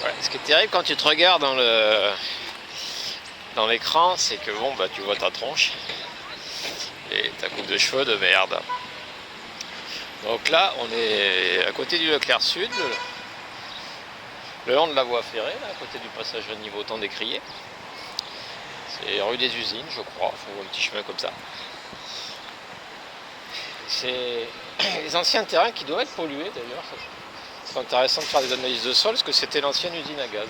Ouais, ce qui est terrible quand tu te regardes dans l'écran, c'est que bon bah tu vois ta tronche et ta coupe de cheveux de merde. Donc là on est à côté du Leclerc Sud, le long de la voie ferrée, là, à côté du passage à niveau tant décrié. C'est rue des Usines je crois, enfin, un petit chemin comme ça. C'est les anciens terrains qui doivent être pollués d'ailleurs. C'est intéressant de faire des analyses de sol parce que c'était l'ancienne usine à gaz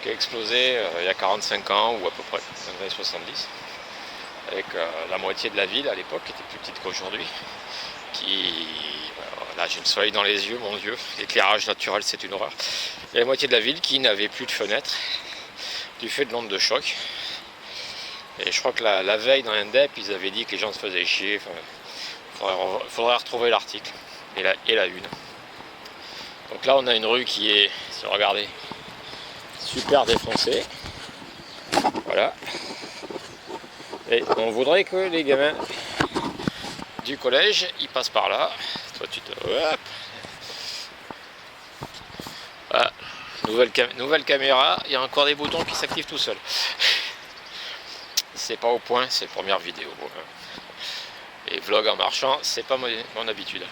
qui a explosé il y a 45 ans ou à peu près, dans les années 70, avec la moitié de la ville à l'époque, qui était plus petite qu'aujourd'hui, qui... Là j'ai le soleil dans les yeux, mon Dieu, l'éclairage naturel c'est une horreur. Et la moitié de la ville qui n'avait plus de fenêtres du fait de l'onde de choc. Et je crois que la veille dans l'Indep, ils avaient dit que les gens se faisaient chier. Enfin, faudrait retrouver l'article et la une. Donc là on a une rue qui est, si vous regardez, super défoncée. Voilà. Et on voudrait que les gamins du collège, ils passent par là. Toi tu te... Hop. Voilà. Nouvelle caméra, il y a encore des boutons qui s'activent tout seuls. C'est pas au point, c'est première vidéo. Et vlog en marchant, c'est pas mon habitude.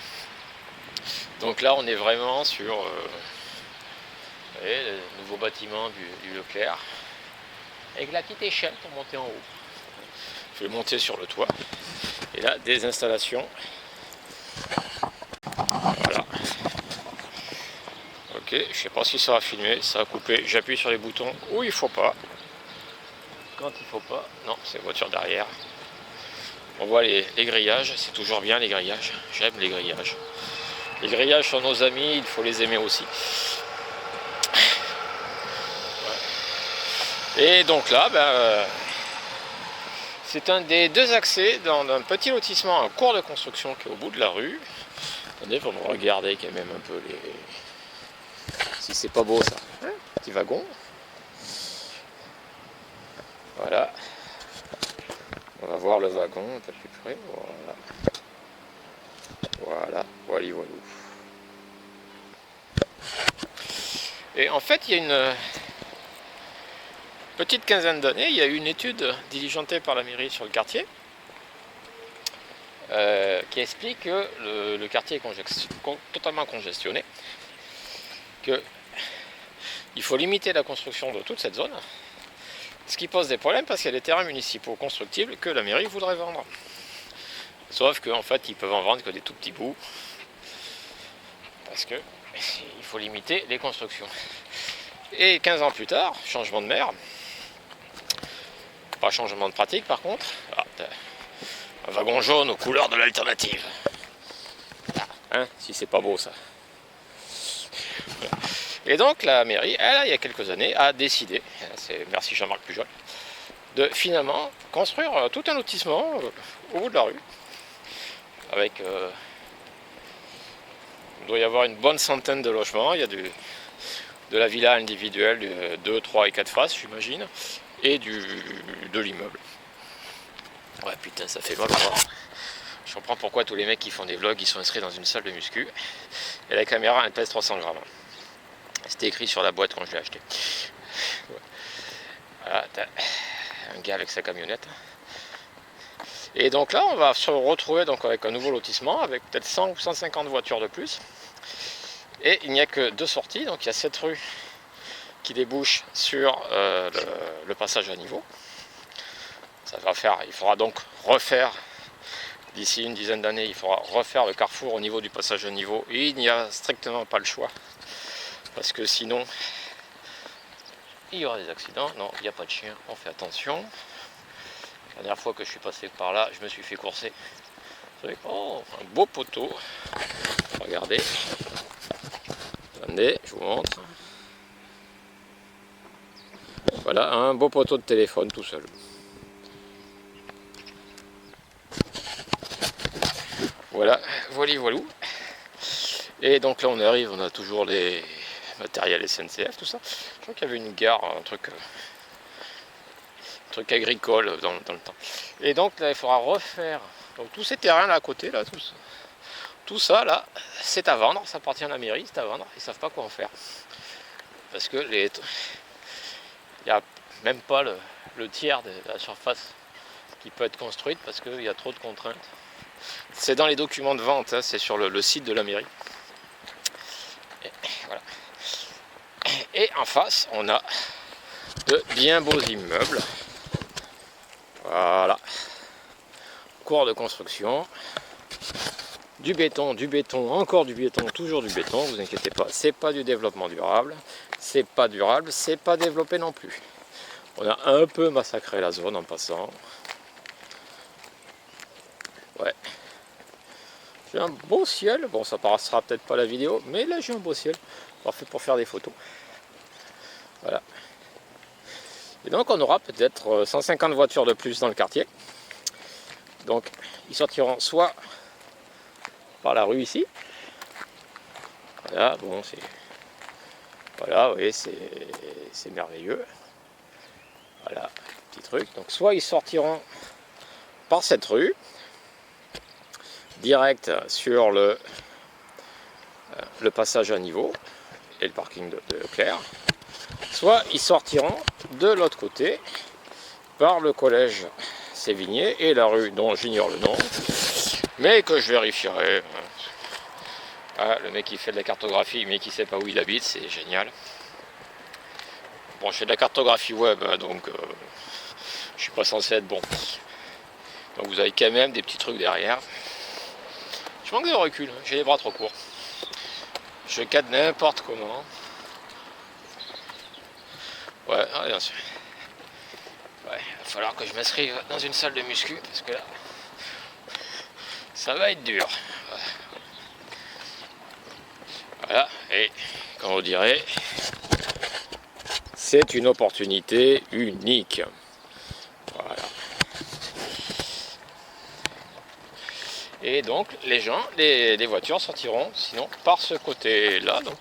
Donc là on est vraiment sur le nouveau bâtiment du Leclerc. Avec la petite échelle pour monter en haut. Je vais monter sur le toit. Et là, des installations. Voilà. Ok, je sais pas si ça va filmer, ça va couper. J'appuie sur les boutons où il faut pas. Quand il faut pas, non, c'est voiture derrière. On voit les grillages, c'est toujours bien les grillages. J'aime les grillages. Les grillages sont nos amis, il faut les aimer aussi. Ouais. Et donc là, c'est un des deux accès dans un petit lotissement en cours de construction qui est au bout de la rue. Attendez, faut me regarder quand même un peu les... Si c'est pas beau ça. Petit wagon. Voilà. On va voir le wagon un peu plus près. Voilà. Voilà. Voilà. Et en fait, il y a une petite quinzaine d'années, il y a eu une étude diligentée par la mairie sur le quartier qui explique que le quartier est totalement congestionné, qu'il faut limiter la construction de toute cette zone, ce qui pose des problèmes parce qu'il y a des terrains municipaux constructibles que la mairie voudrait vendre. Sauf qu'en fait, ils peuvent en vendre que des tout petits bouts parce qu'il faut limiter les constructions. Et 15 ans plus tard, changement de maire, pas changement de pratique par contre, un wagon jaune aux couleurs de l'alternative. Hein, si c'est pas beau ça. Et donc la mairie, elle, il y a quelques années, a décidé, merci Jean-Marc Pujol, de finalement construire tout un lotissement au bout de la rue. Avec, il doit y avoir une bonne centaine de logements. Il y a de la villa individuelle de 2, 3 et 4 faces, j'imagine, et de l'immeuble. Ouais, putain, ça fait mal à voir. Je comprends pourquoi tous les mecs qui font des vlogs, ils sont inscrits dans une salle de muscu. Et la caméra, elle pèse 300 grammes. C'était écrit sur la boîte quand je l'ai acheté. Voilà, un gars avec sa camionnette. Et donc là, on va se retrouver donc avec un nouveau lotissement, avec peut-être 100 ou 150 voitures de plus. Et il n'y a que 2 sorties, donc il y a cette rue qui débouche sur le passage à niveau. Ça va faire, il faudra donc refaire, d'ici une dizaine d'années, il faudra refaire le carrefour au niveau du passage à niveau. Et il n'y a strictement pas le choix. Parce que sinon, il y aura des accidents. Non, il n'y a pas de chien, on fait attention. La dernière fois que je suis passé par là, je me suis fait courser. Oh, un beau poteau. Regardez. Attendez, je vous montre. Voilà, un beau poteau de téléphone tout seul. Voilà, voilou. Et donc là on arrive, on a toujours les matériels SNCF, tout ça. Je crois qu'il y avait une gare, un truc agricole dans le temps. Et donc là il faudra refaire. Donc tous ces terrains là à côté, là, tout ça là, c'est à vendre, ça appartient à la mairie, c'est à vendre, ils savent pas quoi en faire. parce que il n'y a même pas le tiers de la surface qui peut être construite parce qu'il y a trop de contraintes. C'est dans les documents de vente, hein, c'est sur le site de la mairie. Et, voilà. Et en face, on a de bien beaux immeubles. Voilà. Cours de construction. Du béton, encore du béton, toujours du béton, vous inquiétez pas. C'est pas du développement durable. C'est pas durable, c'est pas développé non plus. On a un peu massacré la zone en passant. Ouais. J'ai un beau ciel. Bon, ça paraîtra peut-être pas la vidéo, mais là j'ai un beau ciel. Parfait pour faire des photos. Voilà. Et donc on aura peut-être 150 voitures de plus dans le quartier. Donc ils sortiront soit par la rue ici. Voilà, bon, c'est... Voilà, vous voyez, c'est merveilleux. Voilà, petit truc. Donc soit ils sortiront par cette rue, direct sur le passage à niveau et le parking de Leclerc, soit ils sortiront de l'autre côté par le collège Sévigné et la rue dont j'ignore le nom, mais que je vérifierai. Ah, le mec qui fait de la cartographie mais qui sait pas où il habite, c'est génial. Bon, je fais de la cartographie web, donc je suis pas censé être bon. Donc vous avez quand même des petits trucs derrière. Je manque de recul, j'ai les bras trop courts. Je cadre n'importe comment. Ouais, ah, bien sûr. Ouais, il va falloir que je m'inscrive dans une salle de muscu, parce que là, ça va être dur. Voilà, et comme on dirait, c'est une opportunité unique. Voilà. Et donc les gens, les voitures sortiront sinon par ce côté-là, donc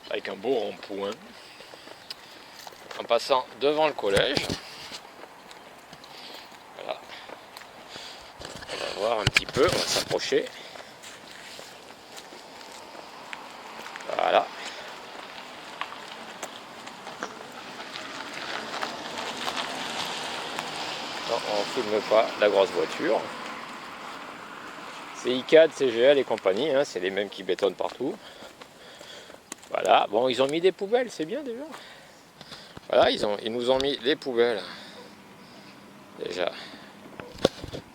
avec un beau rond-point, en passant devant le collège. Voilà. On va voir un petit peu, on va s'approcher. Voilà. Non, on ne filme pas la grosse voiture. C'est ICAD, CGL et compagnie, hein, c'est les mêmes qui bétonnent partout. Voilà, bon, ils ont mis des poubelles, c'est bien déjà. Voilà, ils nous ont mis les poubelles déjà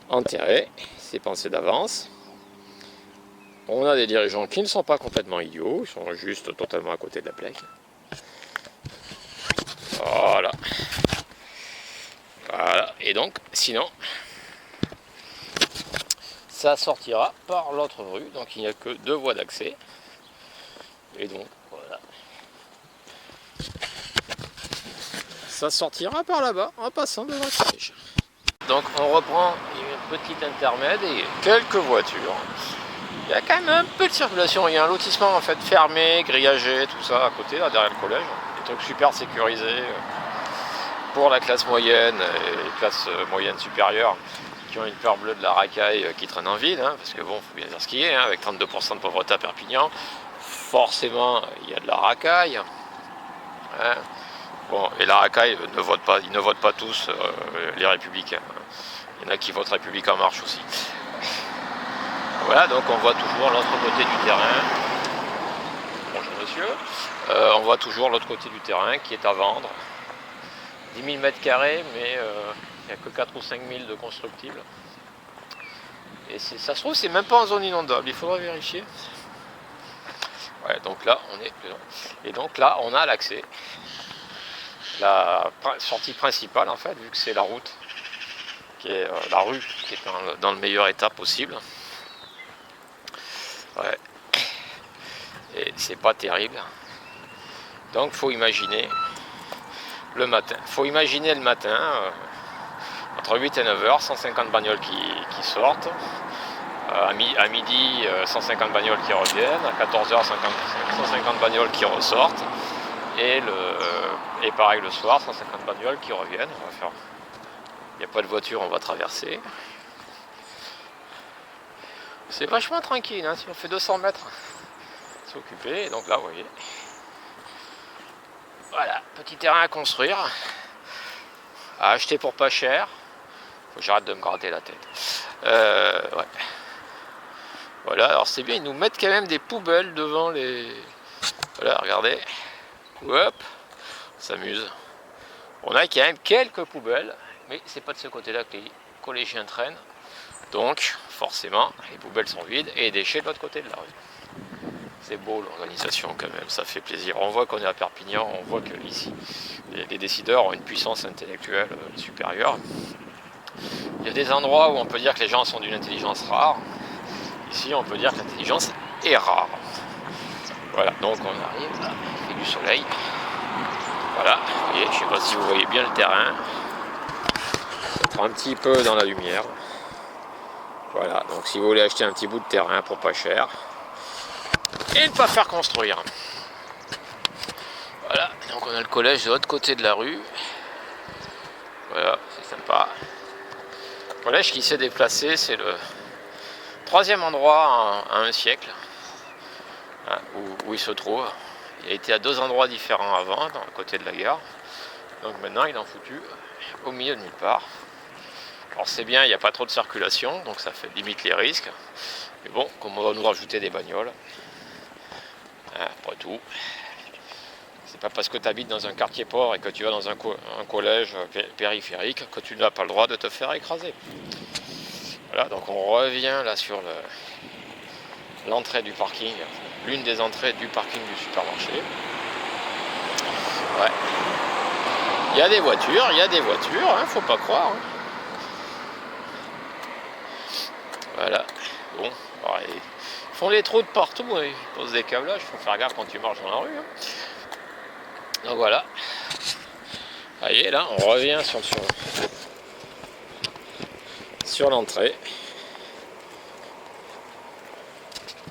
enterrées, c'est pensé d'avance. On a des dirigeants qui ne sont pas complètement idiots, ils sont juste totalement à côté de la plaque. Voilà. Voilà, et donc, sinon, ça sortira par l'autre rue, donc il n'y a que 2 voies d'accès. Et donc, voilà. Ça sortira par là-bas, en passant devant le collège. Donc on reprend une petite intermède et quelques voitures. Il y a quand même un peu de circulation, il y a un lotissement en fait fermé, grillagé, tout ça à côté, là derrière le collège. Des trucs super sécurisés pour la classe moyenne et les classes moyennes supérieures qui ont une peur bleue de la racaille qui traîne en ville, hein, parce que bon, faut bien dire ce qu'il y est, hein, avec 32% de pauvreté à Perpignan, forcément il y a de la racaille. Hein. Bon, et la racaille ne vote pas, ils ne votent pas tous les Républicains. Il y en a qui votent République en marche aussi. Voilà, donc on voit toujours l'autre côté du terrain. Bonjour monsieur. On voit toujours l'autre côté du terrain qui est à vendre. 10 000 m², mais il n'y a que 4 ou 5 000 de constructibles. Et ça se trouve, c'est même pas en zone inondable, il faudra vérifier. Ouais, donc là, on est dedans. Et donc là, on a l'accès. La sortie principale, en fait, vu que c'est la route, qui est la rue, qui est dans le meilleur état possible. Ouais. Et c'est pas terrible. Donc, faut imaginer le matin. Faut imaginer le matin, entre 8 et 9 heures, 150 bagnoles qui sortent. À midi, 150 bagnoles qui reviennent. À 14 heures, 150 bagnoles qui ressortent. Et pareil le soir, 150 bagnoles qui reviennent. On va faire... Il n'y a pas de voiture, on va traverser. C'est vachement tranquille, hein, si on fait 200 mètres, c'est occupé. Et donc là, vous voyez, Voilà, petit terrain à construire, à acheter pour pas cher. Faut que j'arrête de me gratter la tête. Ouais. Voilà, alors c'est bien, ils nous mettent quand même des poubelles devant les... Voilà, regardez. Hop, on s'amuse. On a quand même quelques poubelles, mais c'est pas de ce côté-là que les collégiens traînent. Donc, forcément, les poubelles sont vides et les déchets de l'autre côté de la rue. C'est beau l'organisation quand même, ça fait plaisir. On voit qu'on est à Perpignan, on voit que ici, les décideurs ont une puissance intellectuelle supérieure. Il y a des endroits où on peut dire que les gens sont d'une intelligence rare. Ici, on peut dire que l'intelligence est rare. Voilà, donc on arrive, là, il fait du soleil. Voilà, vous voyez, je ne sais pas si vous voyez bien le terrain. Être un petit peu dans la lumière. Voilà, donc si vous voulez acheter un petit bout de terrain pour pas cher, et ne pas faire construire. Voilà, donc on a le collège de l'autre côté de la rue. Voilà, c'est sympa. Le collège qui s'est déplacé, c'est le 3e endroit en un siècle hein, où il se trouve. Il a été à 2 endroits différents avant, dans le côté de la gare. Donc maintenant, il est en foutu au milieu de nulle part. Alors c'est bien, il n'y a pas trop de circulation, donc ça fait limite les risques. Mais bon, comme on va nous rajouter des bagnoles, après tout, c'est pas parce que tu habites dans un quartier pauvre et que tu vas dans un collège périphérique que tu n'as pas le droit de te faire écraser. Voilà, donc on revient là sur l'entrée du parking, l'une des entrées du parking du supermarché. Ouais. Il y a des voitures, hein, faut pas croire. Hein. Voilà. Bon, alors, ils font les trous de partout, hein. Ils posent des câblages, faut faire gaffe quand tu marches dans la rue. Hein. Donc voilà. Voyez, là, on revient sur l'entrée.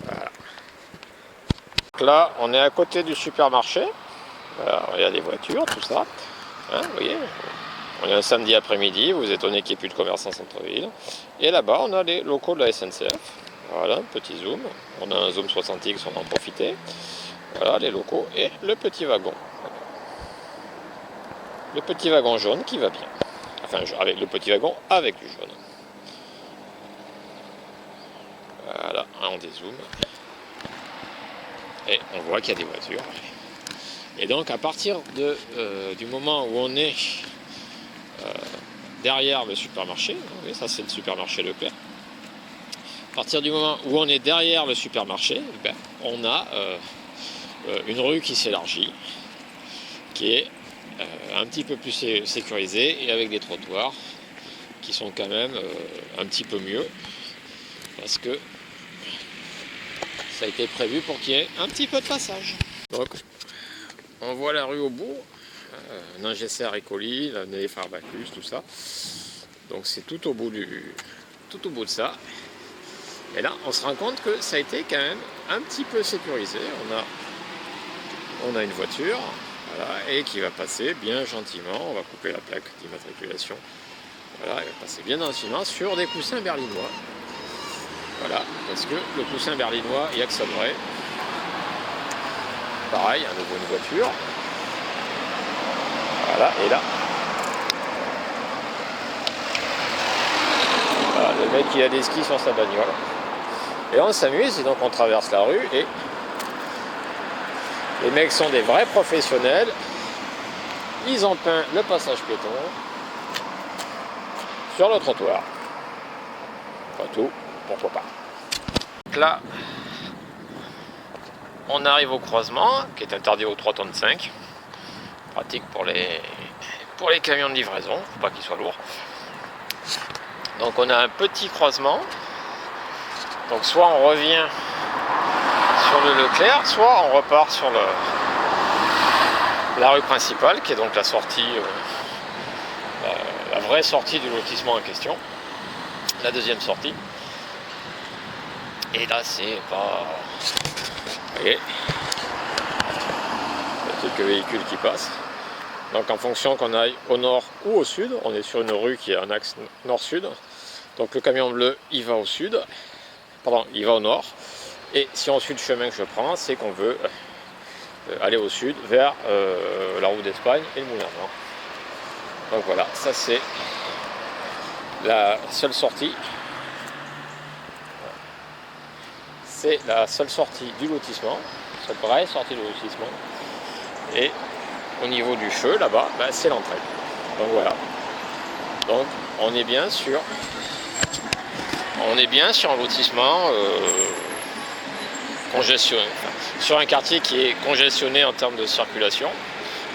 Voilà. Donc là, on est à côté du supermarché. Voilà, il y a des voitures, tout ça. Hein, vous voyez, on est un samedi après-midi, vous étonnez qu'il n'y ait plus de commerce en centre-ville. Et là-bas, on a les locaux de la SNCF. Voilà, un petit zoom. On a un zoom 60X, on va en profiter. Voilà, les locaux et le petit wagon. Le petit wagon jaune qui va bien. Enfin, avec le petit wagon avec du jaune. Voilà, on dézoome. Et on voit qu'il y a des voitures. Et donc, à partir du moment où on est derrière le supermarché, vous voyez, ça c'est le supermarché Leclerc. À partir du moment où on est derrière le supermarché, ben, on a une rue qui s'élargit, qui est un petit peu plus sécurisée et avec des trottoirs qui sont quand même un petit peu mieux parce que ça a été prévu pour qu'il y ait un petit peu de passage. Donc, on voit la rue au bout, Ningesser et Colis, la Néléparbacus, tout ça. Donc c'est tout au bout de ça. Et là, on se rend compte que ça a été quand même un petit peu sécurisé. On a une voiture, voilà, et qui va passer bien gentiment. On va couper la plaque d'immatriculation. Voilà, elle va passer bien gentiment sur des coussins berlinois. Voilà, parce que le coussin berlinois, il actionnerait. Pareil, à nouveau une voiture. Voilà, et là. Voilà, le mec il a des skis sur sa bagnole. Et on s'amuse, et donc on traverse la rue, et les mecs sont des vrais professionnels. Ils ont peint le passage piéton sur le trottoir. Pas tout, pourquoi pas. Donc là, on arrive au croisement, qui est interdit aux 3,5 tonnes. Pratique pour les camions de livraison, faut pas qu'ils soient lourds. Donc on a un petit croisement. Donc soit on revient sur le Leclerc, soit on repart sur la rue principale, qui est donc la sortie, la vraie sortie du lotissement en question, la deuxième sortie. Et là c'est pas... Vous voyez, il y a quelques véhicules qui passent. Donc en fonction qu'on aille au nord ou au sud, on est sur une rue qui a un axe nord-sud. Donc le camion bleu, il va au sud, pardon, il va au nord. Et si on suit le chemin que je prends, c'est qu'on veut aller au sud vers la route d'Espagne et le Moulin Nord. Donc voilà, ça c'est la seule sortie. C'est la seule sortie du lotissement, cette vraie sortie du lotissement. Et au niveau du feu, là-bas, c'est l'entrée. Donc voilà. Donc on est bien sur un lotissement congestionné, sur un quartier qui est congestionné en termes de circulation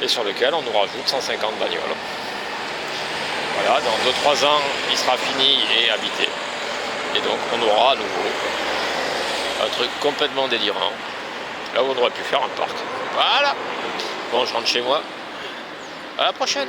et sur lequel on nous rajoute 150 bagnoles. Voilà, dans 2-3 ans, il sera fini et habité. Et donc on aura à nouveau un truc complètement délirant. Là où on aurait pu faire un parc. Voilà. Bon, je rentre chez moi. À la prochaine.